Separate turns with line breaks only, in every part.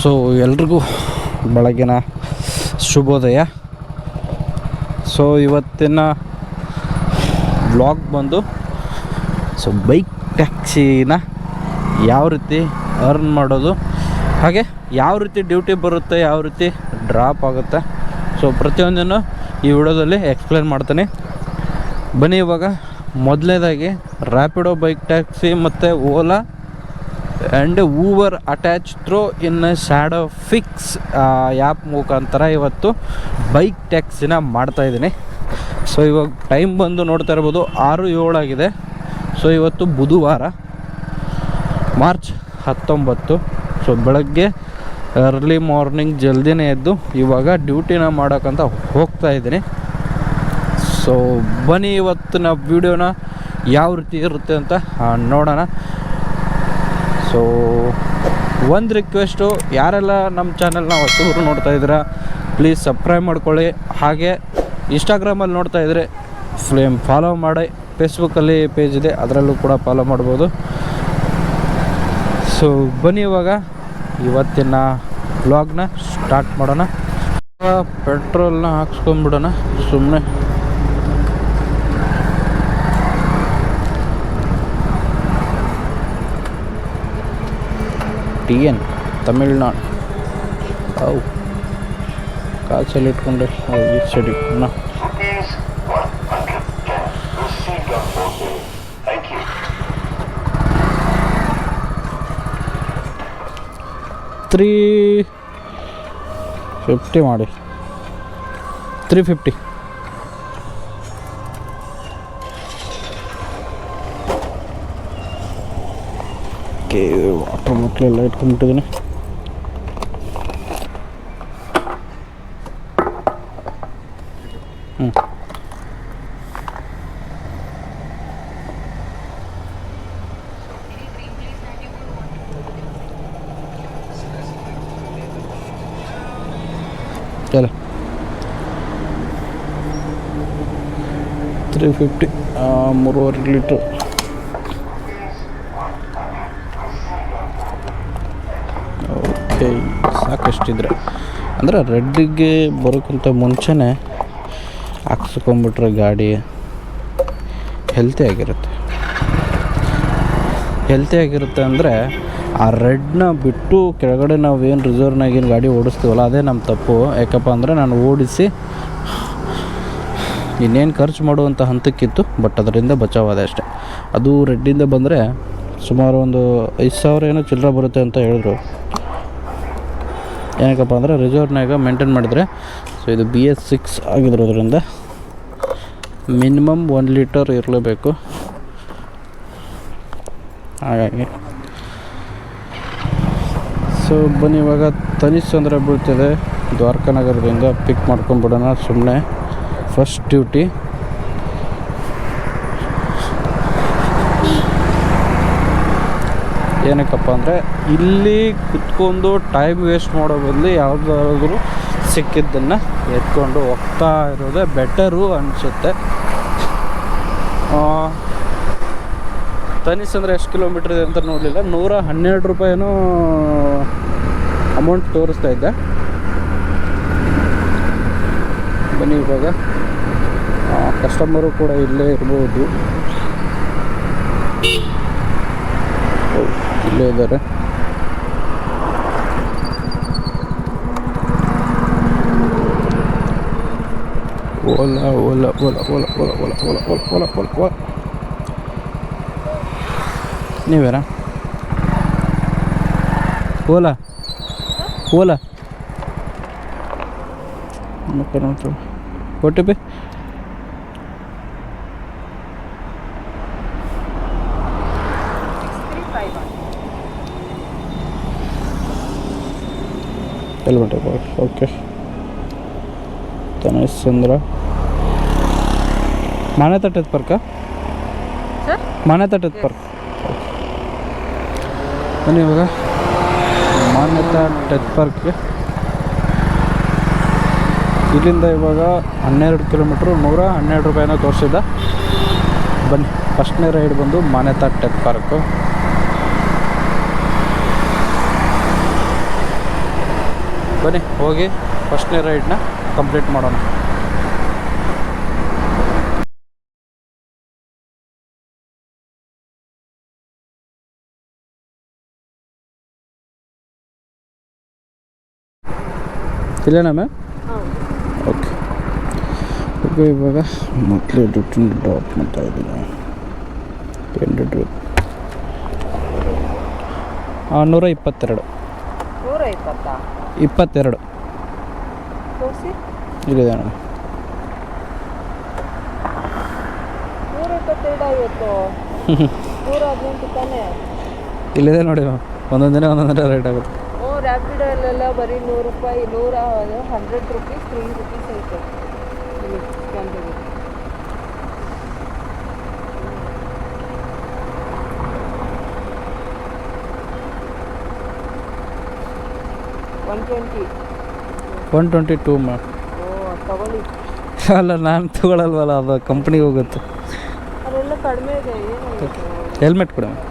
So ಎಲ್ರಿಗೂ ಬೆಳಗಿನ ಶುಭೋದಯ. ಸೊ ಇವತ್ತಿನ ವ್ಲಾಗ್ ಬಂದು ಬೈಕ್ ಟ್ಯಾಕ್ಸಿನ ಯಾವ ರೀತಿ ಅರ್ನ್ ಮಾಡೋದು, ಹಾಗೆ ಯಾವ ರೀತಿ ಡ್ಯೂಟಿ ಬರುತ್ತೆ, ಯಾವ ರೀತಿ ಡ್ರಾಪ್ ಆಗುತ್ತೆ, ಸೊ ಪ್ರತಿಯೊಂದನ್ನು ಈ ವಿಡಿಯೋದಲ್ಲಿ ಎಕ್ಸ್ಪ್ಲೇನ್ ಮಾಡ್ತೀನಿ. ಬನ್ನಿ ಇವಾಗ ಮೊದಲನೇದಾಗಿ ರ್ಯಾಪಿಡೋ ಬೈಕ್ ಟ್ಯಾಕ್ಸಿ ಮತ್ತು Ola and Uber attach through in shadow fix app ಮುಖಾಂತರ ಇವತ್ತು ಬೈಕ್ ಟ್ಯಾಕ್ಸಿನ ಮಾಡ್ತಾಯಿದ್ದೀನಿ. ಸೊ ಇವಾಗ ಟೈಮ್ ಬಂದು ನೋಡ್ತಾ ಇರ್ಬೋದು 6:07 ಆಗಿದೆ. ಸೊ ಇವತ್ತು ಬುಧವಾರ ಮಾರ್ಚ್ 19. ಸೊ ಬೆಳಗ್ಗೆ ಅರ್ಲಿ ಮಾರ್ನಿಂಗ್ ಜಲ್ದಿನೇ ಎದ್ದು ಇವಾಗ ಡ್ಯೂಟಿನ ಮಾಡೋಕ್ಕಂತ ಹೋಗ್ತಾಯಿದ್ದೀನಿ. ಸೊ ಬನ್ನಿ ಇವತ್ತಿನ ವೀಡಿಯೋನ ಯಾವ ರೀತಿ ಇರುತ್ತೆ ಅಂತ ನೋಡೋಣ. ಸೊ ಒಂದು ರಿಕ್ವೆಸ್ಟು, ಯಾರೆಲ್ಲ ನಮ್ಮ ಚಾನಲ್ನ ಹೊಸಬರು ನೋಡ್ತಾ ಇದ್ದೀರಾ ಪ್ಲೀಸ್ ಸಬ್ಸ್ಕ್ರೈಬ್ ಮಾಡ್ಕೊಳ್ಳಿ. ಹಾಗೆ ಇನ್ಸ್ಟಾಗ್ರಾಮಲ್ಲಿ ನೋಡ್ತಾ ಇದ್ದರೆ ಫಾಲೋ ಮಾಡಿ. ಫೇಸ್ಬುಕ್ಕಲ್ಲಿ ಪೇಜ್ ಇದೆ, ಅದರಲ್ಲೂ ಕೂಡ ಫಾಲೋ ಮಾಡ್ಬೋದು. ಸೊ ಬನ್ನಿ ಇವಾಗ ಇವತ್ತಿನ ವ್ಲಾಗ್ನ ಸ್ಟಾರ್ಟ್ ಮಾಡೋಣ. ಪೆಟ್ರೋಲ್ನ ಹಾಕ್ಸ್ಕೊಂಡ್ಬಿಡೋಣ ಸುಮ್ಮನೆ. TN ತಮಿಳ್ನಾಡು ಅವು ಕಾಸಲ್ಲಿ ಇಟ್ಕೊಂಡೆ ಈ ಸೈಡಿ ನಾ 350 ಮಾಡಿ 350. ಓಕೆ, ವಾಟರ್ ಬಾಟ್ಲೆಲ್ಲ ಇಟ್ಕೊಂಡ್ಬಿಟ್ಟಿದ್ದೀನಿ. ಚಲ 350 3.5 ಲೀಟ್ರ್. ಓಕೆ, ಸಾಕಷ್ಟಿದ್ರೆ ಅಂದರೆ ರೆಡ್ಡಿಗೆ ಬರೋಕ್ಕಿಂತ ಮುಂಚೆನೇ ಹಾಕ್ಸ್ಕೊಂಬಿಟ್ರೆ ಗಾಡಿ ಹೆಲ್ತಿಯಾಗಿರುತ್ತೆ. ಅಂದರೆ ಆ ರೆಡ್ನ ಬಿಟ್ಟು ಕೆಳಗಡೆ ನಾವೇನು ರಿಸರ್ವ್ನಾಗೇನು ಗಾಡಿ ಓಡಿಸ್ತೀವಲ್ಲ ಅದೇ ನಮ್ಮ ತಪ್ಪು. ಯಾಕಪ್ಪ ಅಂದರೆ ನಾನು ಓಡಿಸಿ ಇನ್ನೇನು ಖರ್ಚು ಮಾಡುವಂಥ ಹಂತಕ್ಕಿತ್ತು, ಬಟ್ ಅದರಿಂದ ಬಚಾವಾದೆ ಅಷ್ಟೆ. ಅದು ರೆಡ್ಡಿಂದ ಬಂದರೆ ಸುಮಾರು ಒಂದು 5,000 ಏನೋ ಚಿಲ್ಲರೆ ಬರುತ್ತೆ ಅಂತ ಹೇಳಿದ್ರು. ಏನಕ್ಕಪ್ಪ ಅಂದರೆ ರಿಸರ್ವ್ನಾಗ ಮೇಂಟೈನ್ ಮಾಡಿದರೆ. ಸೊ ಇದು BS6 ಆಗಿರೋದ್ರಿಂದ ಮಿನಿಮಮ್ 1 ಲೀಟರ್ ಇರಲೇಬೇಕು. ಹಾಗಾಗಿ ಸೊ ಬನ್ನಿ ಇವಾಗ ತನಿಷ್ ಚಂದ್ರ ಬೀಳ್ತಿದೆ, ದ್ವಾರಕಾನಗರದಿಂದ ಪಿಕ್ ಮಾಡ್ಕೊಂಡ್ಬಿಡೋಣ ಸುಮ್ಮನೆ. ಫಸ್ಟ್ ಡ್ಯೂಟಿ ಏನಕ್ಕಪ್ಪ ಅಂದರೆ ಇಲ್ಲಿ ಕುತ್ಕೊಂಡು ಟೈಮ್ ವೇಸ್ಟ್ ಮಾಡೋ ಬದಲು ಯಾವುದಾದ್ರೂ ಸಿಕ್ಕಿದ್ದನ್ನು ಎತ್ಕೊಂಡು ಹೋಗ್ತಾ ಇರೋದೇ ಬೆಟರು ಅನಿಸುತ್ತೆ. ತನಿಷ್ ಅಂದರೆ ಎಷ್ಟು ಕಿಲೋಮೀಟ್ರ್ ಇದೆ ಅಂತ ನೋಡಲಿಲ್ಲ, 112 ರೂಪಾಯಿನೂ ಅಮೌಂಟ್ ತೋರಿಸ್ತಾ ಇದ್ದೆ. ಬನ್ನಿ ಇವಾಗ ಕಸ್ಟಮರು ಕೂಡ ಇಲ್ಲೇ ಇರ್ಬೋದು, ಇಲ್ಲೇ ಇದ್ದಾರೆ. ಓಲಾ ಓಲಾ ಓಲಾ ಓಲಾ ಓಲಾ ಓಲಾ ಓಲಾ ಓಲಾ ಓಲಾ ಓಲಾ ನೀವೇರಾ? Ola Ola OTP helmet. Okay, Tanish Chandra Manyata tech park, Manyata tech park. ಬನ್ನಿ ಇವಾಗ ಮಾನ್ಯತಾ ಟೆತ್ ಪಾರ್ಕ್ಗೆ. ಇಲ್ಲಿಂದ ಇವಾಗ 12 ಕಿಲೋಮೀಟ್ರು 112 ರೂಪಾಯಿನ ತೋರಿಸಿದ್ದ. ಬನ್ನಿ ಫಸ್ಟ್ನೇ ರೈಡ್ ಬಂದು ಮಾನ್ಯತಾ ಟೆಕ್ ಪಾರ್ಕು. ಬನ್ನಿ ಹೋಗಿ ಫಸ್ಟ್ನೇ ರೈಡ್ನ ಕಂಪ್ಲೀಟ್ ಮಾಡೋಣ. ಇಲ್ಲೇನಾ ಮ್ಯಾಮ್? Okay okay. ಇವಾಗ ಮಕ್ಕಳು ಡ್ಯೂಟಿನ ಡ್ರಾಪ್ ಮಾಡ್ತಾ ಇದ್ದೀನಿ. 122 22 ಇಲ್ಲಿದೆ ನೋಡಿ.
122 ತಾನೇ
ಇಲ್ಲಿದೆ ನೋಡಿ ಮ್ಯಾಮ್. ಒಂದೊಂದು ದಿನ ಒಂದೊಂದು ರೇಟ್ ಆಗುತ್ತೆ.
ರ್ಯಾಪಿಡೋಲ್ಲೆಲ್ಲ ಬರೀ 100 ರೂಪಾಯಿ 100 ರುಪೀಸ್ 3 ರುಪೀಸ್ ಐತೆ. ಕ್ಯಾಮ್ರಾಗೆ
122 ಮ್ಯಾಮ್.
ತಗೊಳ್ಳಿ.
ಅಲ್ಲ ನಾನು ತಗೊಳ್ಳಲ್ವಲ್ಲ, ಅದು ಕಂಪ್ನಿಗೆ ಹೋಗುತ್ತೆ.
ಅದೆಲ್ಲ ಕಡಿಮೆ ಇದೆ.
ಹೆಲ್ಮೆಟ್ ಕೊಡಿ ma'am.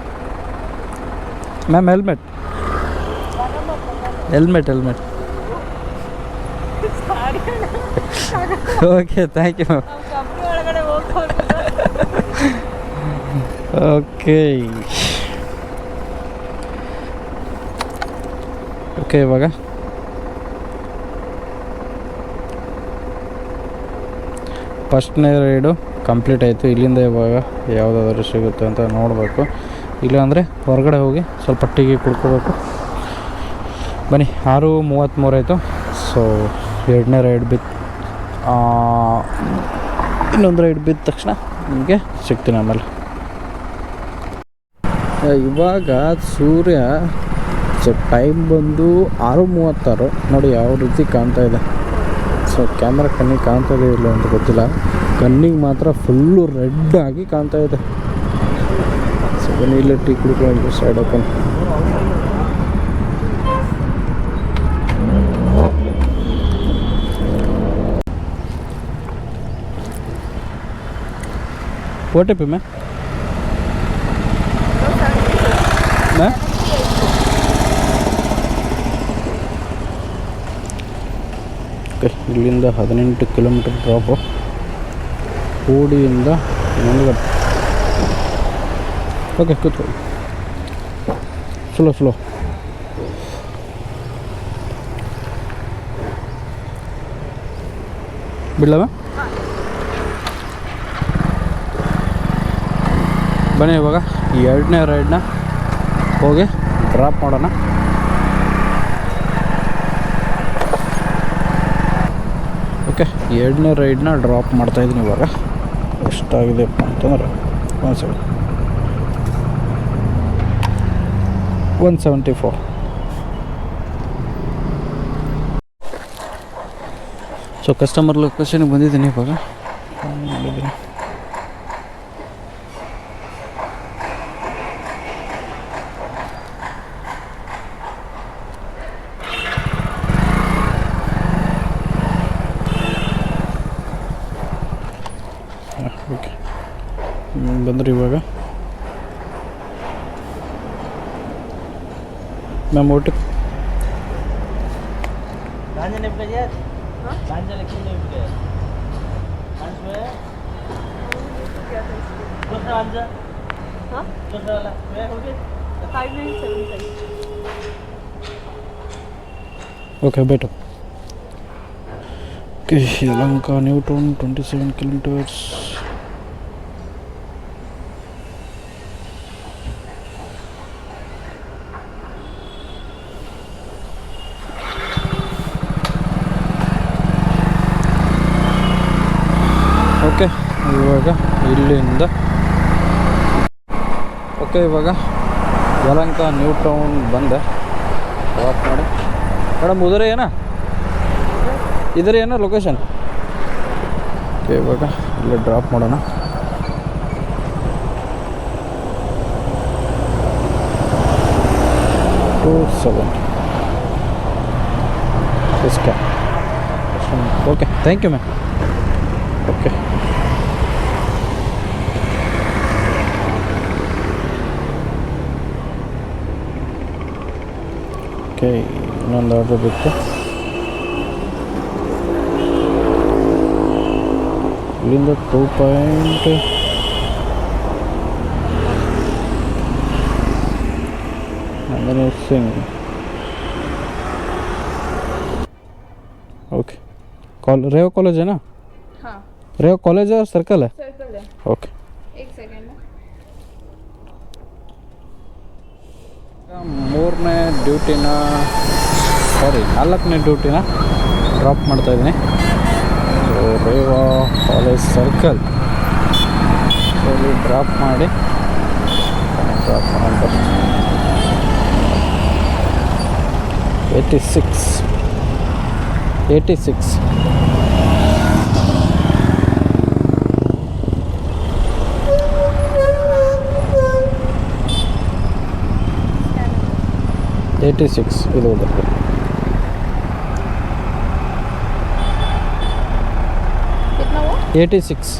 Helmet okay thank you ma'am.
Company ಒಳಗಡೆ ಹೋಗ್ಬೋದು.
Okay okay. ಇವಾಗ ಫಸ್ಟ್ನೇ ರೈಡು ಕಂಪ್ಲೀಟ್ ಆಯಿತು. ಇಲ್ಲಿಂದ ಇವಾಗ ಯಾವುದಾದ್ರೂ ಸಿಗುತ್ತೆ ಅಂತ ನೋಡಬೇಕು. ಇಲ್ಲಾಂದರೆ ಹೊರಗಡೆ ಹೋಗಿ ಸ್ವಲ್ಪ ಟೀಗೆ ಕುಡ್ಕೋಬೇಕು. ಬನ್ನಿ. 6:33 ಆಯಿತು. ಸೊ ಎರಡನೇ ರೈಡ್ ಬಿತ್ತು. ಇನ್ನೊಂದು ರೈಡ್ ಬಿದ್ದ ತಕ್ಷಣ ನಿಮಗೆ ಸಿಗ್ತೀನಿ ಆಮೇಲೆ. ಇವಾಗ ಸೂರ್ಯ ಸೊ ಟೈಮ್ ಬಂದು 6:36 ನೋಡಿ ಯಾವ ರೀತಿ ಕಾಣ್ತಾ ಇದೆ. ಸೊ ಕ್ಯಾಮ್ರಾ ಕಣ್ಣಿಗೆ ಕಾಣ್ತದೆ ಇಲ್ಲ ಅಂತ ಗೊತ್ತಿಲ್ಲ, ಕಣ್ಣಿಗೆ ಮಾತ್ರ ಫುಲ್ಲು ರೆಡ್ ಆಗಿ ಕಾಣ್ತಾ ಇದೆ. ಸೊ ಬನ್ನಿ ಇಲ್ಲೇ ಟೀ ಕುಡ್ಕೊಂಡು ಸೈಡ್ ಹಾಕೊಂಡು. OTP ma'am. ಓಕೆ. ಇಲ್ಲಿಂದ 18 ಕಿಲೋಮೀಟರ್ ಡ್ರಾಪು. ಕೂಡಿಯಿಂದ ಮುಂದ್ಗಡೆ. ಓಕೆ ಕೂತ್ಕೊಳ್ಳಿ. ಸ್ಲೋ ಬಿಡಲವ. ಬನ್ನಿ ಇವಾಗ ಎರಡನೇ ರೈಡ್ನ ಹೋಗಿ ಡ್ರಾಪ್ ಮಾಡೋಣ. ಓಕೆ. ಎರಡನೇ ರೈಡ್ನ ಡ್ರಾಪ್ ಮಾಡ್ತಾಯಿದ್ದೀನಿ ಇವಾಗ. ಎಷ್ಟಾಗಿದೆಪ್ಪ ಅಂತಂದ್ರೆ 174. ಸೊ ಕಸ್ಟಮರ್ ಲೊಕೇಶನ್ಗೆ ಬಂದಿದ್ದೀನಿ ಇವಾಗ. ಓಕೆ ಬಂದ್ರಿ ಇವಾಗ ಮ್ಯಾಮ್. OTP ಓಕೆ ಬೇಟು. Okay. Yelahanka new town 27 kilometres. Okay ಇವಾಗ ಇಲ್ಲಿಂದ ಓಕೆ ಇವಾಗ ಯಲಹಂಕ ನ್ಯೂ ಟೌನ್ ಬಂದೆ. ವಾಕ್ ಮಾಡಿ ಮೇಡಮ್. ಉದರ ಏನಾ ಇದರ ಏನೋ ಲೊಕೇಶನ್. ಓಕೆ ಇವಾಗ ಇಲ್ಲೇ ಡ್ರಾಪ್ ಮಾಡೋಣ. Okay thank you ma'am. Okay okay. ಇನ್ನೊಂದು ಆರ್ಡ್ರ್ ಬಿಟ್ಟು ಇಲ್ಲಿಂದ 2 आंजनेय सिंह ओके रेवा कॉलेज है ना?
हाँ
रेवा कॉलेज है और सर्कल है?
सर्कल है।
ओके
एक सेकेंड
ಮೂರನೇ ಡ್ಯೂಟಿನ ನಾಲ್ಕನೇ ಡ್ಯೂಟಿನ ಡ್ರಾಪ್ ಮಾಡ್ತಾಯಿದ್ದೀನಿ. ರೇವಾ ಕಾಲೇಜ್ ಸರ್ಕಲ್ ಇಲ್ಲಿ ಡ್ರಾಪ್ ಮಾಡಿ 86 ಇದು ಬರ್ತದೆ. 86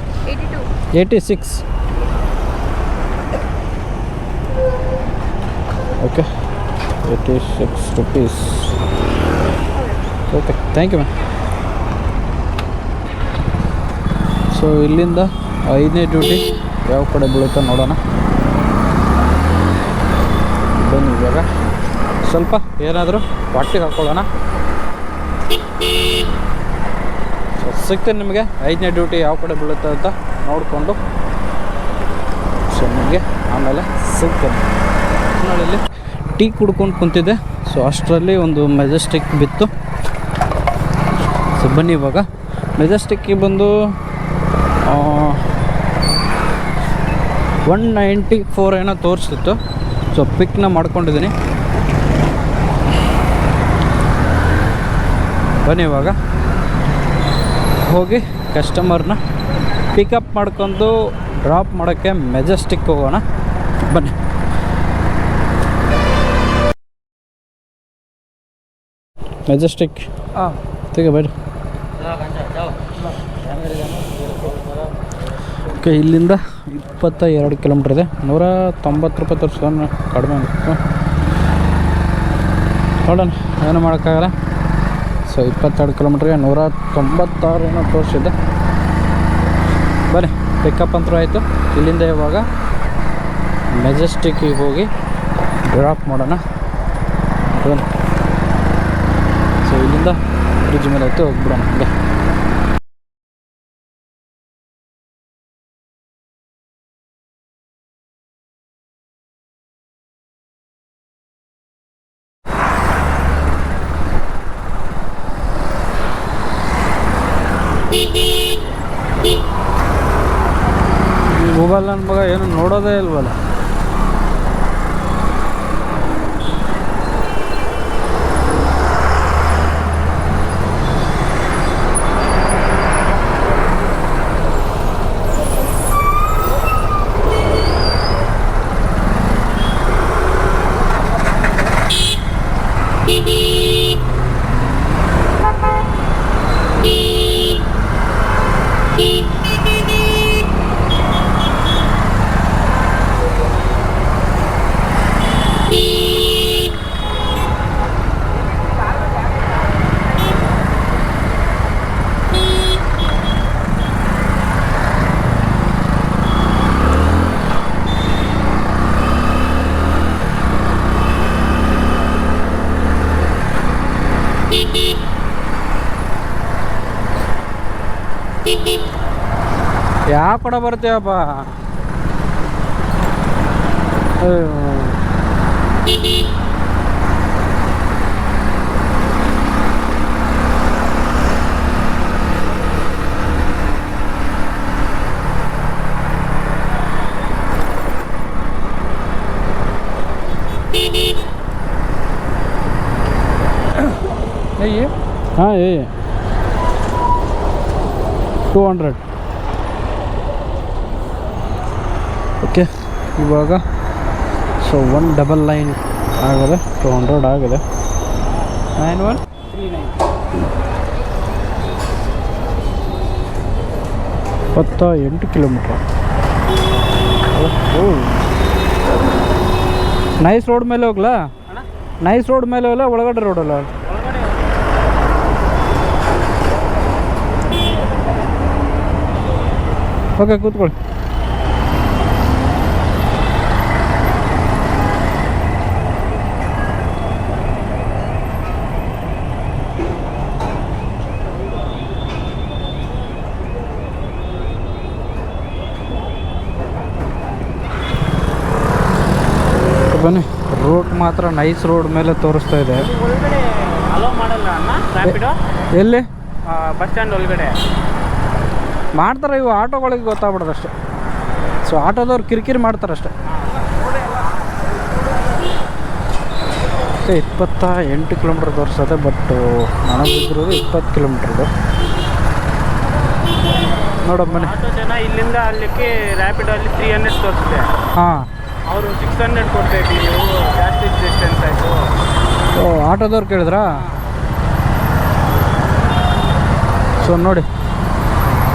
okay 86 rupees. Okay thank you ma'am. So ಇಲ್ಲಿಂದ 5ನೇ ಡ್ಯೂಟಿ ಯಾವ ಕಡೆ ಬೀಳುತ್ತೋ ನೋಡೋಣ ಬನ್ನಿ. ಇವಾಗ ಸ್ವಲ್ಪ ಏನಾದರೂ ಹೊಟ್ಟೆಗೆ ಹಾಕ್ಕೊಳ್ಳೋಣ. ಸೊ ಸಿಗ್ತೇನೆ ನಿಮಗೆ 5ನೇ ಡ್ಯೂಟಿ ಯಾವ ಕಡೆ ಬೀಳುತ್ತೆ ಅಂತ ನೋಡಿಕೊಂಡು. ಸೊ ನಿಮಗೆ ಆಮೇಲೆ ಸಿಗ್ತೇನೆ. ನೋಡಿ ಇಲ್ಲಿ ಟೀ ಕುಡ್ಕೊಂಡು ಕುಂತಿದ್ದೆ. ಸೊ ಅಷ್ಟರಲ್ಲಿ ಒಂದು ಮೆಜೆಸ್ಟಿಕ್ ಬಿತ್ತು. ಸೊ ಬನ್ನಿ ಇವಾಗ ಮೆಜೆಸ್ಟಿಕ್ಕಿಗೆ ಬಂದು 194 ಏನೋ ತೋರಿಸ್ತಿತ್ತು. ಸೊ ಪಿಕ್ನ ಮಾಡ್ಕೊಂಡಿದ್ದೀನಿ. ಬನ್ನಿ ಇವಾಗ ಹೋಗಿ ಕಸ್ಟಮರ್ನ ಪಿಕಪ್ ಮಾಡ್ಕೊಂಡು ಡ್ರಾಪ್ ಮಾಡೋಕ್ಕೆ ಮೆಜೆಸ್ಟಿಕ್ ಹೋಗೋಣ. ಬನ್ನಿ. ಮೆಜೆಸ್ಟಿಕ್ ತೆಗೆ ಬೇಡ. ಓಕೆ ಇಲ್ಲಿಂದ 22 ಕಿಲೋಮೀಟ್ರ್ ಇದೆ. 190 ರೂಪಾಯಿ ತೋರಿಸೋಣ, ಕಡಿಮೆ ಅನಿಸ್ತು. ನೋಡೋಣ, ಏನು ಮಾಡೋಕ್ಕಾಗಲ್ಲ. ಸೊ 22 ಕಿಲೋಮೀಟ್ರಿಗೆ 196 ಏನೋ ತೋರಿಸಿದ್ದೆ. ಬನ್ನಿ ಪಿಕಪ್ ಅಂತೂ ಆಯಿತು. ಇಲ್ಲಿಂದ ಇವಾಗ ಮೆಜೆಸ್ಟಿಕ್ಕಿಗೆ ಹೋಗಿ ಡ್ರಾಪ್ ಮಾಡೋಣ. ಬನ್ನಿ. ಸೊ ಇಲ್ಲಿಂದ ಬ್ರಿಡ್ಜ್ ಮೇಲೆ ಆಯಿತು ಹೋಗ್ಬಿಡೋಣ ಹಂಗೆ. ಮೊಬೈಲ್ ನನ್ನ ಮಗ ಏನು ನೋಡೋದೇ ಇಲ್ವಲ್ಲ. ಯಾವ ಕಡೆ ಬರ್ತೀವಪ್ಪ? हाँ ये 200 ಓಕೆ. ಇವಾಗ ಸೊ 199 ಆಗಿದೆ, 200 ಆಗಿದೆ. 9139 28 ಕಿಲೋಮೀಟ್ರ್. ನೈಸ್ ರೋಡ್ ಮೇಲೆ ಹೋಗ್ಲಾ? ನೈಸ್ ರೋಡ್ ಮೇಲೆ ಹೋಗಲ್ಲ, ಒಳಗಡೆ ರೋಡಲ್ಲ? ಓಕೆ ಕೂತ್ಕೊಳ್ಳಿ. ಬನ್ನಿ, ರೋಡ್ ಮಾತ್ರ ನೈಸ್ ರೋಡ್ ಮೇಲೆ ತೋರಿಸ್ತಾ ಇದೆ.
ಒಳಗಡೆ ಅಲೋ ಮಾಡಲ್ಲ ಅಣ್ಣ ರ್ಯಾಪಿಡೋ
ಎಲ್ಲಿ
ಬಸ್ ಸ್ಟ್ಯಾಂಡ್ ಒಳಗಡೆ
ಮಾಡ್ತಾರೆ, ಇವು ಆಟೋಗಳಿಗೆ ಗೊತ್ತಾಗ್ಬಿಡೋದು ಅಷ್ಟೇ. ಸೊ ಆಟೋದವ್ರು ಕಿರಿಕಿರಿ ಮಾಡ್ತಾರೆ ಅಷ್ಟೇ. 28 ಕಿಲೋಮೀಟ್ರ್ ತೋರಿಸ್ತದೆ, ಬಟ್ ನನಗೆ ಬಿದ್ದಿರೋದು 20 ಕಿಲೋಮೀಟ್ರದು. ನೋಡಮ್ಮ ಬನ್ನಿ.
ಆಟೋ ಜನ ಇಲ್ಲಿಂದ ಅಲ್ಲಿಗೆ ರ್ಯಾಪಿಡೋ ಅಲ್ಲಿ 300 ತೋರಿಸಿದೆ.
ಹಾಂ,
ಅವರು 600 ಕೊಡ್ತಾ ಇದ್ದೀವಿ, ನೀವು ಜಾಸ್ತಿ ಡಿಸ್ಟೆನ್ಸ್ ಆಯಿತು.
ಓ, ಆಟೋದವ್ರು ಕೇಳಿದ್ರಾ? ಸೊ ನೋಡಿ,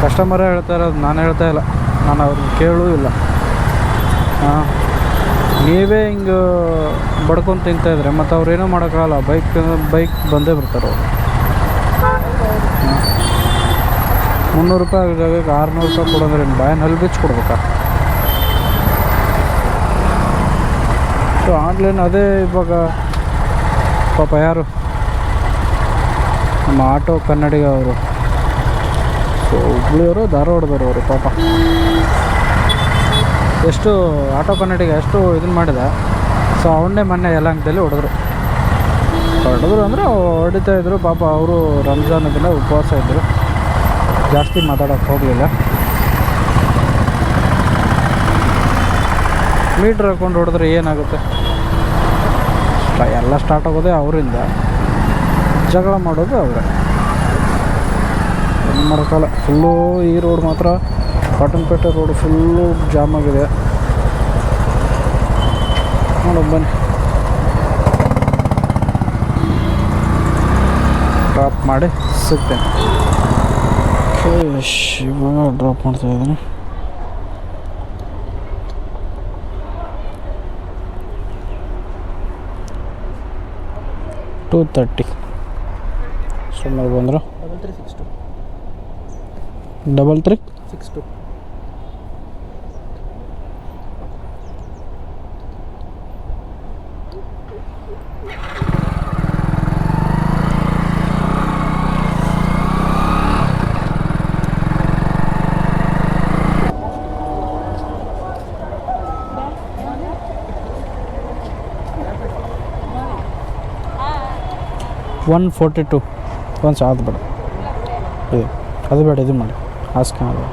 ಕಸ್ಟಮರೇ ಹೇಳ್ತಾ ಇರೋದು, ನಾನು ಹೇಳ್ತಾ ಇಲ್ಲ, ನಾನು ಅವ್ರನ್ನ ಕೇಳೂ ಇಲ್ಲ. ಹಾಂ, ನೀವೇ ಹಿಂಗೆ ಬಡ್ಕೊಂಡು ತಿಂತಾಯಿದ್ರೆ ಮತ್ತು ಅವ್ರೇನೂ ಮಾಡೋಕ್ಕಾಗಲ್ಲ. ಬೈಕ್ ಬಂದೇ ಬರ್ತಾರೆ ಅವರು. 300 ರೂಪಾಯಿ ಜಾಗಕ್ಕೆ 600 ರೂಪಾಯಿ ಕೊಡೋದ್ರೆ ಬಾಯನ್ನ ಅಲ್ಲಿ ಬಿಚ್ಚಿ ಕೊಡ್ಬೇಕಾ? ಸೊ ಆನ್ಲೈನ್ ಅದೇ ಇವಾಗ ಪಾಪ ಯಾರು ನಮ್ಮ ಆಟೋ ಕನ್ನಡಿಗ ಅವರು, ಸೊ ಹುಬ್ಳಿಯವರು ಧಾರವಾಡದವರು ಅವರು ಪಾಪ ಎಷ್ಟು ಆಟೋ ಕನ್ನಡಿಗ ಎಷ್ಟು ಇದನ್ನು ಮಾಡಿದ. ಸೊ ಅವನ್ನೇ ಮೊನ್ನೆ ಯಲಹಂಕದಲ್ಲಿ ಹೊಡೆದ್ರು ಅಂದರೆ ಹೊಡಿತಾಯಿದ್ರು ಪಾಪ. ಅವರು ರಂಜಾನ್ ದಿನ ಉಪವಾಸ ಇದ್ದರು, ಜಾಸ್ತಿ ಮಾತಾಡೋಕ್ಕೆ ಹೋಗಲಿಲ್ಲ. ಮೀಟ್ರ್ ಹಾಕ್ಕೊಂಡು ಹೊಡೆದ್ರೆ ಏನಾಗುತ್ತೆ? ಎಲ್ಲ ಸ್ಟಾರ್ಟ್ ಆಗೋದೇ ಅವರಿಂದ, ಜಗಳ ಮಾಡೋದು ಅವರೇ. ಏನು ಮಾಡೋಕ್ಕಲ್ಲ. ಫುಲ್ಲು ಈ ರೋಡ್ ಮಾತ್ರ ಕಾಟನ್ಪೇಟೆ ರೋಡ್ ಫುಲ್ಲು ಜಾಮ್ ಆಗಿದೆ. ನೋಡೋಣ ಬನ್ನಿ, ಡ್ರಾಪ್ ಮಾಡಿ ಸಿಗ್ತೇನೆ. ಇವಾಗ ಡ್ರಾಪ್ ಮಾಡ್ತಾಯಿದ್ದೀನಿ. 230 ಸುಮ್ಮನೆ ಬಂದರು. 3362 142 ಒಂದು ಅದು ಬೇಡ, ಅದು ಬೇಡ, ಇದು ಮಾಡಿ ಹಾಸ್ಕೊಂಡು